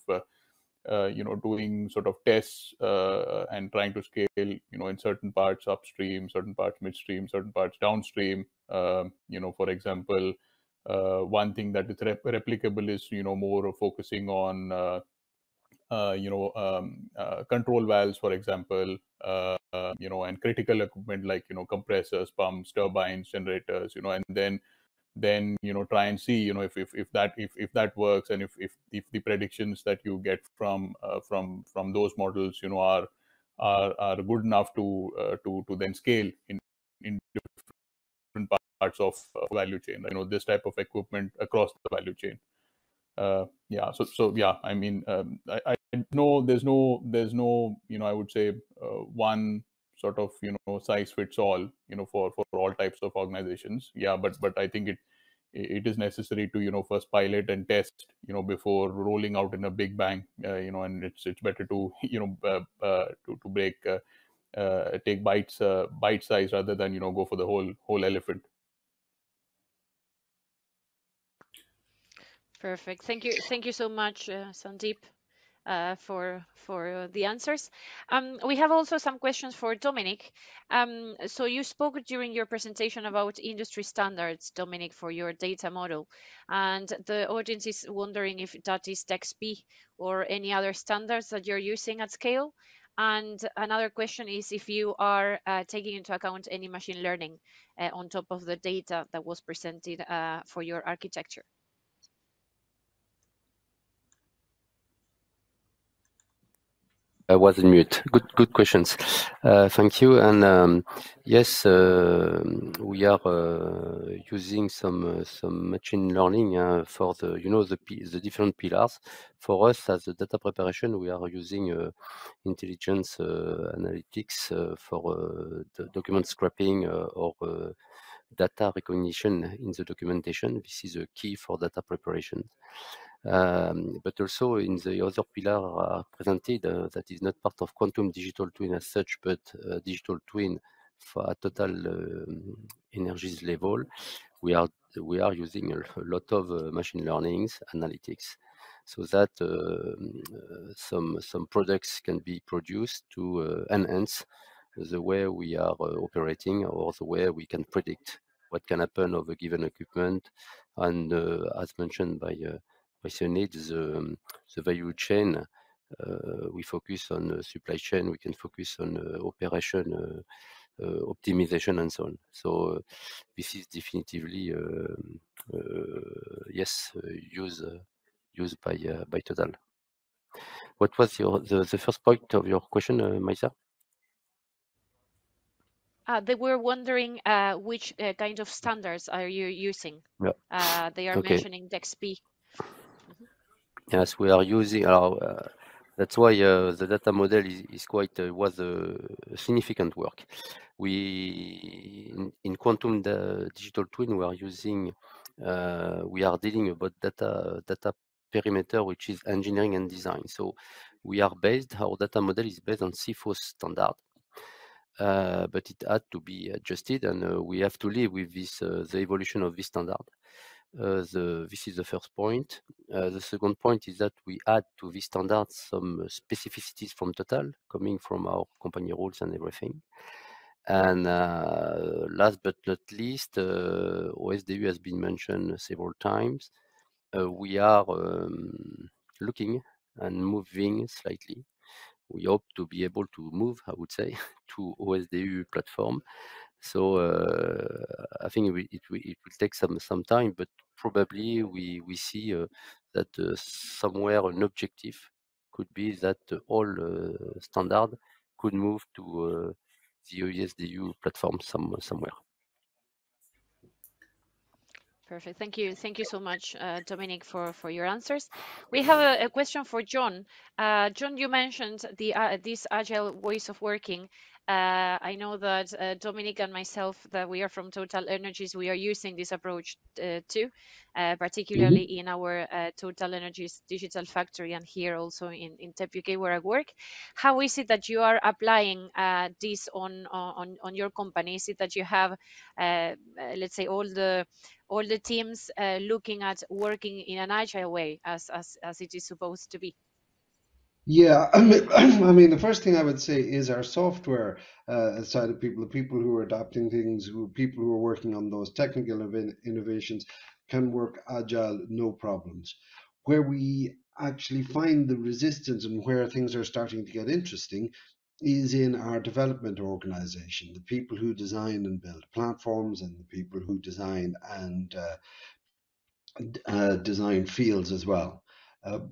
doing sort of tests and trying to scale in certain parts upstream, certain parts midstream, certain parts downstream. For example, one thing that is replicable is more of focusing on control valves, for example, and critical equipment like compressors, pumps, turbines, generators, and then try and see if that works, and if the predictions that you get from those models are good enough to then scale in different parts of value chain, this type of equipment across the value chain. So yeah, I mean, I know there's no I would say one sort of size fits all for all types of organizations. Yeah, but I think it is necessary to first pilot and test before rolling out in a big bang, and it's better to to break take bite size rather than go for the whole elephant. Perfect. Thank you so much, Sundeep, for the answers. We have also some questions for Dominique. So you spoke during your presentation about industry standards, Dominique, for your data model, and the audience is wondering if that is TXP or any other standards that you're using at scale. And another question is if you are taking into account any machine learning on top of the data that was presented for your architecture. I was in mute. Good questions. Thank you. And yes, we are using some machine learning for the the different pillars. For us as a data preparation, we are using intelligence analytics for the document scraping or data recognition in the documentation. This is a key for data preparation. But also in the other pillar presented, that is not part of quantum digital twin as such, but digital twin for TotalEnergies level. We are using a lot of machine learnings analytics, so that some products can be produced to enhance the way we are operating, or the way we can predict what can happen of a given equipment. And as mentioned by Sundeep, the value chain, we focus on supply chain, we can focus on operation optimization and so on. So this is definitively yes, used by Total. What was the first point of your question, Maisa? They were wondering which kind of standards are you using? Yeah. They are mentioning TXP. Yes, we are using our. That's why the data model is quite was a significant work. We in quantum digital twin we are using. We are dealing about data perimeter, which is engineering and design. So we are based. Our data model is based on CFOS standard. But it had to be adjusted, and we have to live with this the evolution of this standard. This is the first point. The second point is that we add to this standard some specificities from Total, coming from our company rules and everything. And last but not least, OSDU has been mentioned several times. We are looking and moving slightly. We hope to be able to move, I would say, to OSDU platform. So I think it will take some time, but probably we see that somewhere an objective could be that all standard could move to the OSDU platform somewhere. Perfect. Thank you so much, Dominique, for your answers. We have a question for John. John, you mentioned this agile ways of working. I know that Dominique and myself, that we are from TotalEnergies, we are using this approach too, particularly in our TotalEnergies digital factory, and here also in TEP UK where I work. How is it that you are applying this on your company? Is it that you have, let's say, all the teams looking at working in an agile way as it is supposed to be? Yeah, I mean, the first thing I would say is our software side of people, the people who are adapting things, people who are working on those technical innovations can work agile, no problems. Where we actually find the resistance and where things are starting to get interesting is in our development organization, the people who design and build platforms and the people who design and design fields as well.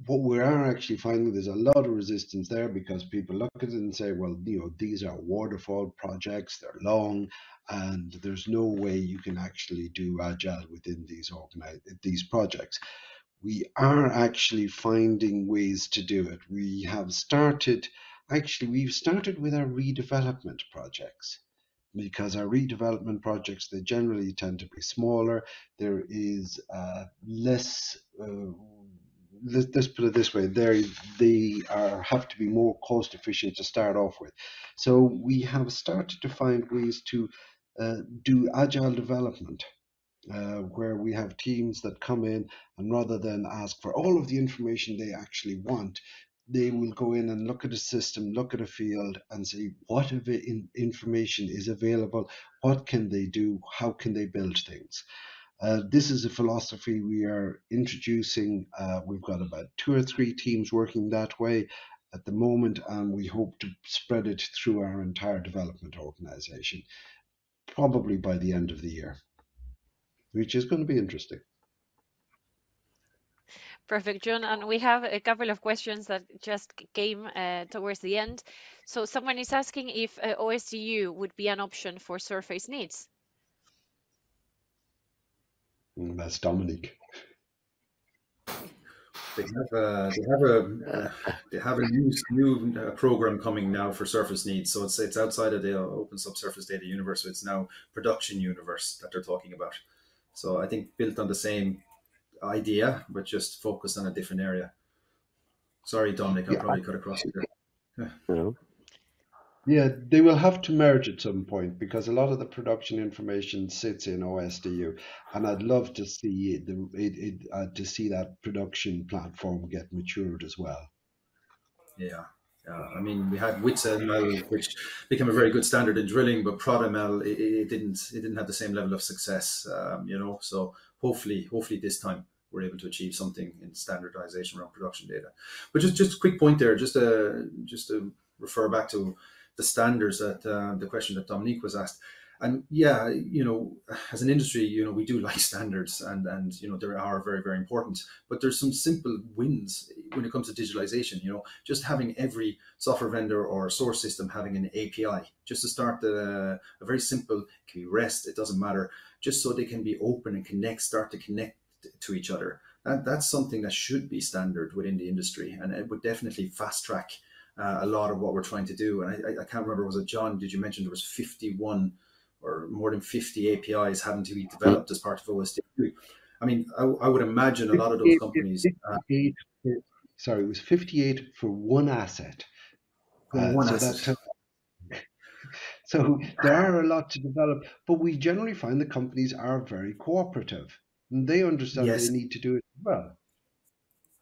What we are actually finding, there's a lot of resistance there because people look at it and say, well, these are waterfall projects, they're long, and there's no way you can actually do agile within these projects. We are actually finding ways to do it. We've started with our redevelopment projects, because our redevelopment projects, they generally tend to be smaller. There is less. Let's put it this way: they have to be more cost efficient to start off with. So we have started to find ways to do agile development, where we have teams that come in, and rather than ask for all of the information they actually want, they will go in and look at a system, look at a field, and say what information is available, what can they do, how can they build things. This is a philosophy we are introducing. We've got about 2 or 3 teams working that way at the moment, and we hope to spread it through our entire development organization, probably by the end of the year, which is going to be interesting. Perfect, John. And we have a couple of questions that just came towards the end. So someone is asking if OSDU would be an option for surface needs. That's Dominique. They have a new program coming now for surface needs. So it's outside of the open subsurface data universe. So it's now production universe that they're talking about. So I think built on the same idea, but just focused on a different area. Sorry, Dominic, I probably cut across you there. No. Yeah, they will have to merge at some point because a lot of the production information sits in OSDU, and I'd love to see to see that production platform get matured as well. Yeah. I mean, we had WITSA-ML, which became a very good standard in drilling, but PROD-ML it didn't have the same level of success, you know. So hopefully this time we're able to achieve something in standardization around production data. But just a quick point there, just to refer back to the standards that the question that Dominique was asked. And yeah, you know, as an industry, you know, we do like standards, and you know, they are very, very important. But there's some simple wins when it comes to digitalization. You know, just having every software vendor or source system having an API, just to start a very simple, it can be REST, it doesn't matter, just so they can be open and start to connect to each other. That's something that should be standard within the industry, and it would definitely fast track a lot of what we're trying to do. And I can't remember, was it John? Did you mention there was 51 or more than 50 APIs having to be developed as part of OSDU? I mean, I would imagine a lot of those companies. Sorry, it was 58 for one asset. One asset. So there are a lot to develop, but we generally find the companies are very cooperative, and they understand Yes. they need to do it as well.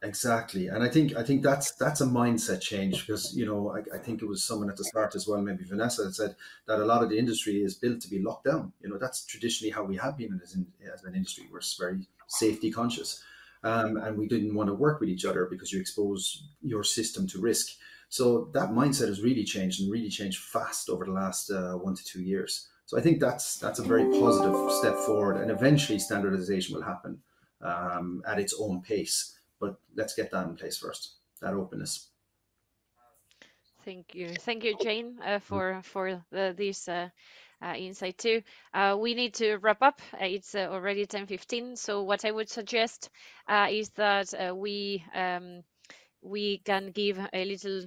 Exactly, and I think that's a mindset change, because you know, I think it was someone at the start as well, maybe Vanessa, that said that a lot of the industry is built to be locked down. You know, that's traditionally how we have been as an industry. We're very safety conscious, and we didn't want to work with each other because you expose your system to risk. So that mindset has really changed, and really changed fast over the last 1 to 2 years. So I think that's a very positive step forward, and eventually standardization will happen at its own pace. But let's get that in place first, that openness. Thank you, Jane, for this insight too. We need to wrap up. It's already 10:15. So what I would suggest is that we can give a little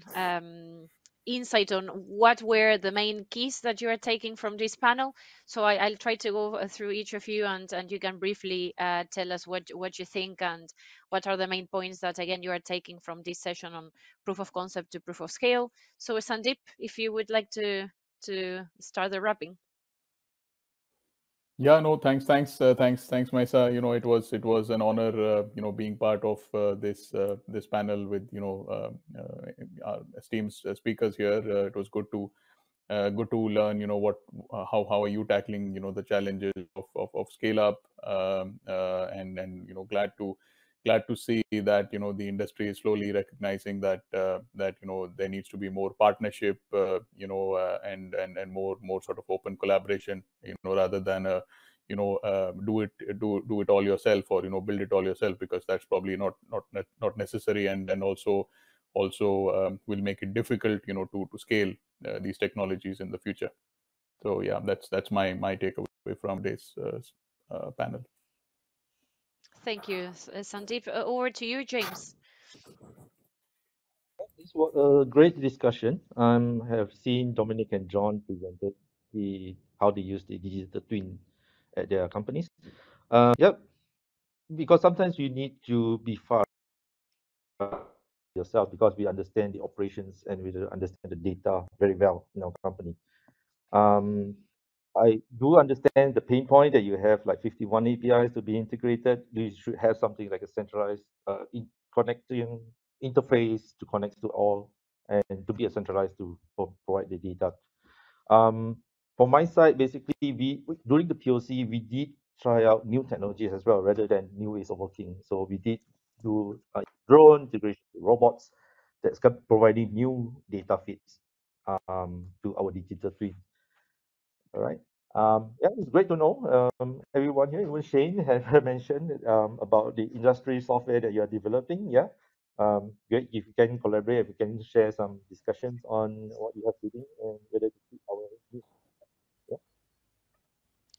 insight on what were the main keys that you are taking from this panel. So I'll try to go through each of you, and you can briefly tell us what you think and what are the main points that, again, you are taking from this session on proof of concept to proof of scale. So Sundeep, if you would like to start the wrapping. Yeah, no, thanks, Maisa. You know, it was an honor, you know, being part of this panel with, you know, our esteemed speakers here. It was good to learn, you know, how are you tackling, you know, the challenges of scale up, and you know, glad to see that, you know, the industry is slowly recognizing that you know, there needs to be more partnership, you know, and more sort of open collaboration, you know, rather than you know, do it all yourself, or, you know, build it all yourself, because that's probably not necessary, and also will make it difficult, you know, to scale these technologies in the future. So yeah, that's my takeaway from today's panel. Thank you, Sundeep. Over to you, James. This was a great discussion. I have seen Dominique and John presented the how they use the digital twin at their companies. Yep, because sometimes you need to be far yourself because we understand the operations and we understand the data very well in our company. I do understand the pain point that you have like 51 APIs to be integrated. You should have something like a centralized connecting interface to connect to all and to be a centralized to provide the data. From my side, basically, we during the POC, we did try out new technologies as well rather than new ways of working. So we did do drone integration with robots that's providing new data feeds to our digital twin. All right. Yeah, it's great to know everyone here. Even Shane have mentioned about the industry software that you are developing. Yeah. Great if you can collaborate, if you can share some discussions on what you have to do and whether to keep our needs. Yeah.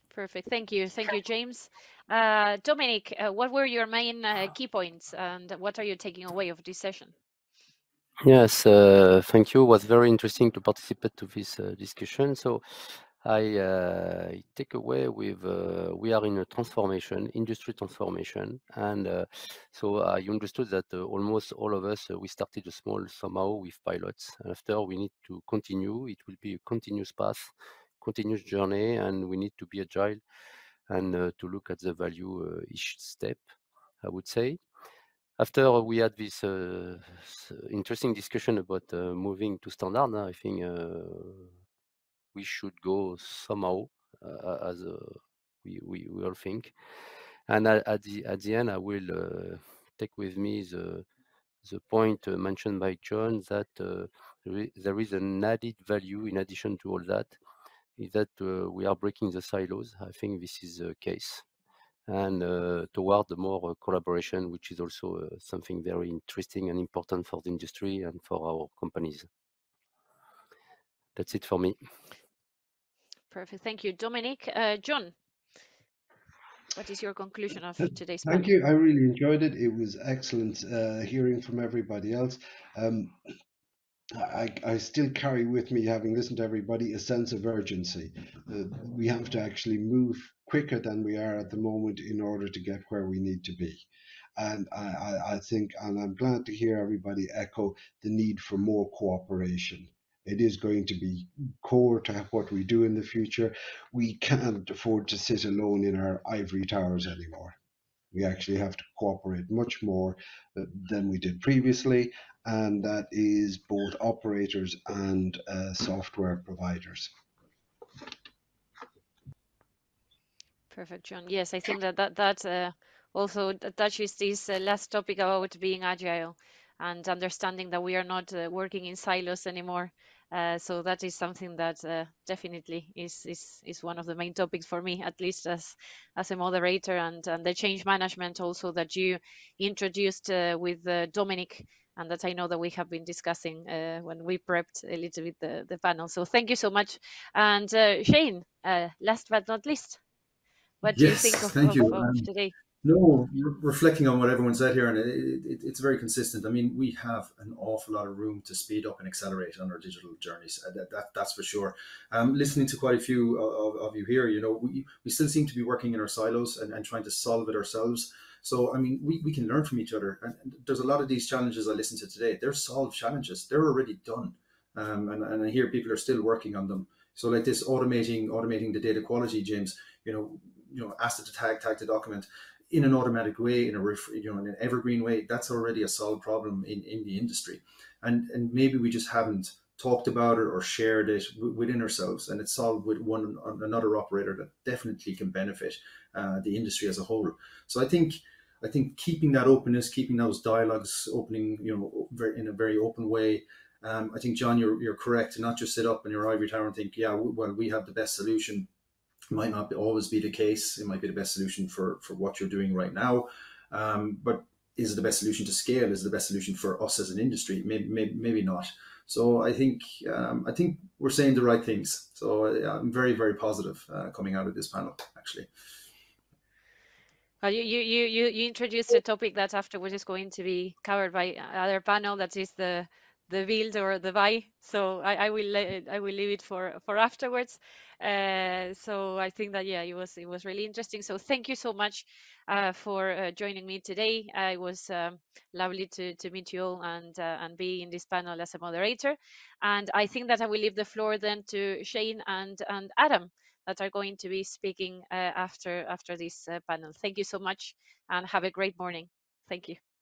Perfect. Thank you, James. Dominique, what were your main key points, and what are you taking away of this session? Yes, thank you. It was very interesting to participate to this discussion. So I take away with we are in a transformation, industry transformation, and so I understood that almost all of us we started small somehow with pilots. After we need to continue. It will be a continuous path, continuous journey, and we need to be agile and to look at the value each step, I would say. After we had this interesting discussion about moving to standard, I think we should go somehow, as we all think. And at the end, I will take with me the point mentioned by John that there is an added value in addition to all that, is that we are breaking the silos. I think this is the case. And toward the more collaboration, which is also something very interesting and important for the industry and for our companies. That's it for me. Perfect. Thank you, Dominique. John, what is your conclusion of today's Thank panel? you. I really enjoyed it. It was excellent hearing from everybody else. I still carry with me, having listened to everybody, a sense of urgency. We have to actually move quicker than we are at the moment in order to get where we need to be. And I think, and I'm glad to hear everybody echo the need for more cooperation. It is going to be core to what we do in the future. We can't afford to sit alone in our ivory towers anymore. We actually have to cooperate much more than we did previously, and that is both operators and software providers. Perfect, John. Yes, I think that also touches this last topic about being agile and understanding that we are not working in silos anymore. So that is something that definitely is one of the main topics for me, at least as a moderator, and the change management also that you introduced with Dominique, and that I know that we have been discussing when we prepped a little bit the panel. So thank you so much. And Shane, last but not least, what do you think Yes, thank you. of today? No, reflecting on what everyone said here, and it's very consistent. I mean, we have an awful lot of room to speed up and accelerate on our digital journeys. That's for sure. Listening to quite a few of you here, you know, we still seem to be working in our silos and trying to solve it ourselves. So, I mean, we can learn from each other. And there's a lot of these challenges I listened to today. They're solved challenges. They're already done. And I hear people are still working on them. So like this automating the data quality, James, you know, ask it to tag the document in an automatic way, in an evergreen way. That's already a solved problem in the industry, and maybe we just haven't talked about it or shared it within ourselves, and it's solved with another operator that definitely can benefit the industry as a whole. So I think keeping that openness, keeping those dialogues opening, you know, in a very open way. I think, John, you're correct to not just sit up in your ivory tower and think, yeah, well, we have the best solution. Might not always be the case. It might be the best solution for what you're doing right now, but is it the best solution to scale? Is it the best solution for us as an industry? Maybe not. So I think we're saying the right things. So I'm very, very positive coming out of this panel, actually. Well, you introduced a topic that afterwards is going to be covered by other panel. That is the the build or the buy. So I will leave it for afterwards. So I think that, yeah, it was really interesting. So thank you so much for joining me today. It was lovely to meet you all and be in this panel as a moderator. And I think that I will leave the floor then to Shane and Adam, that are going to be speaking after this panel. Thank you so much and have a great morning. Thank you.